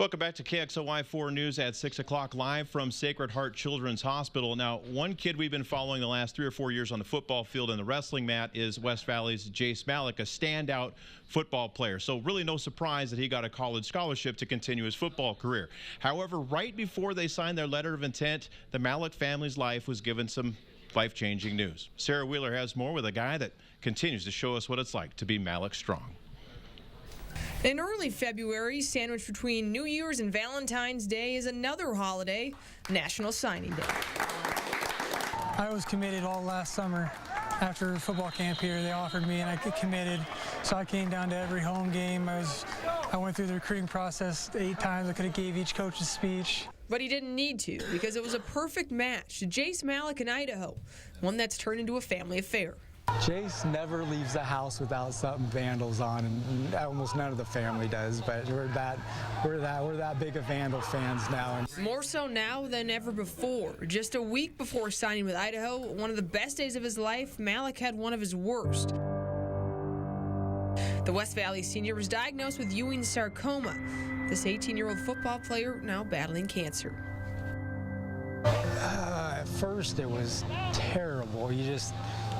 Welcome back to KXLY4 News at 6 o'clock, live from Sacred Heart Children's Hospital. Now, one kid we've been following the last 3 or 4 years on the football field and the wrestling mat is West Valley's Jace Malek, a standout football player. So really no surprise that he got a college scholarship to continue his football career. However, right before they signed their letter of intent, the Malek family's life was given some life-changing news. Sarah Wheeler has more with a guy that continues to show us what it's like to be Malek strong. In early February, sandwiched between New Year's and Valentine's Day, is another holiday, National Signing Day. I was committed all last summer. After football camp here, they offered me and I committed. So I came down to every home game. I went through the recruiting process 8 times. I could have gave each coach a speech. But he didn't need to, because it was a perfect match. Jace Malek in Idaho, one that's turned into a family affair. Jace never leaves the house without something Vandals on, and almost none of the family does. But we're that big of Vandal fans now. More so now than ever before. Just a week before signing with Idaho, one of the best days of his life, Malek had one of his worst. The West Valley senior was diagnosed with Ewing sarcoma. This 18-year-old football player now battling cancer. At first, it was terrible.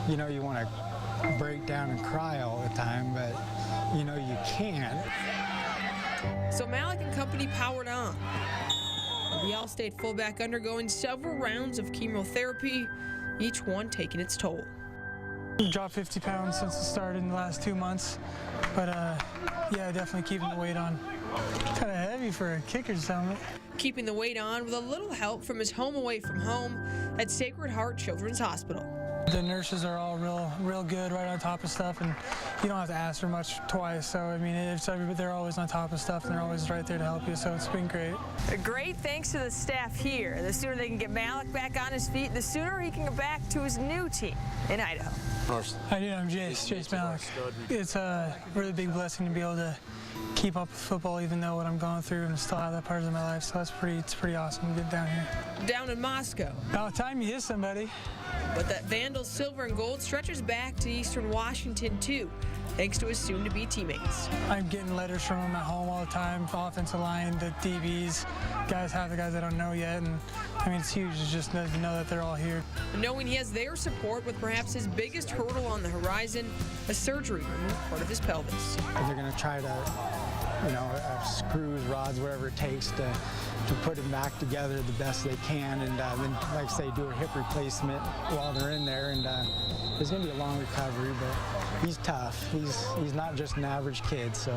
You know, you want to break down and cry all the time, but, you know, you can't. So Malek and company powered on. The All-State fullback undergoing several rounds of chemotherapy, each one taking its toll. Dropped 50 pounds since it started in the last 2 months, but yeah, definitely keeping the weight on. Kind of heavy for a kicker's helmet. Keeping the weight on with a little help from his home away from home at Sacred Heart Children's Hospital. The nurses are all real good, right on top of stuff, and you don't have to ask for much twice. So I mean, they're always on top of stuff, and they're always right there to help you. So it's been great. Great, thanks to the staff here. The sooner they can get Malek back on his feet, the sooner he can get back to his new team in Idaho. Hi, I'm Jace Malek. It's a really big blessing to be able to keep up with football, even though what I'm going through, and still have that part of my life. So it's pretty awesome to get down here. Down in Moscow. About time you hit somebody. But that Vandal silver and gold stretches back to Eastern Washington, too, thanks to his soon-to-be teammates. I'm getting letters from them at home all the time, offensive line, the DBs, half the guys I don't know yet, and I mean, it's huge just to know that they're all here. Knowing he has their support with perhaps his biggest hurdle on the horizon, a surgery to remove part of his pelvis. They're going to try to, you know, screws, rods, whatever it takes to put him back together the best they can, and then, like I say, do a hip replacement while they're in there. And it's going to be a long recovery, but he's tough. He's not just an average kid, so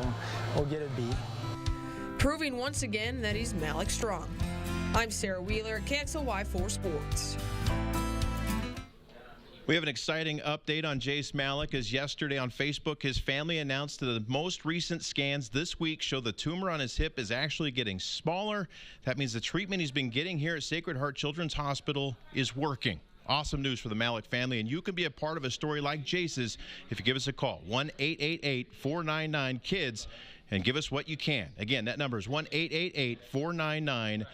we'll get it beat. Proving once again that he's Malek strong. I'm Sarah Wheeler at KXLY4 Sports. We have an exciting update on Jace Malek, as yesterday on Facebook, his family announced that the most recent scans this week show the tumor on his hip is actually getting smaller. That means the treatment he's been getting here at Sacred Heart Children's Hospital is working. Awesome news for the Malek family, and you can be a part of a story like Jace's if you give us a call, 1-888-499-KIDS, and give us what you can. Again, that number is 1-888-499-KIDS.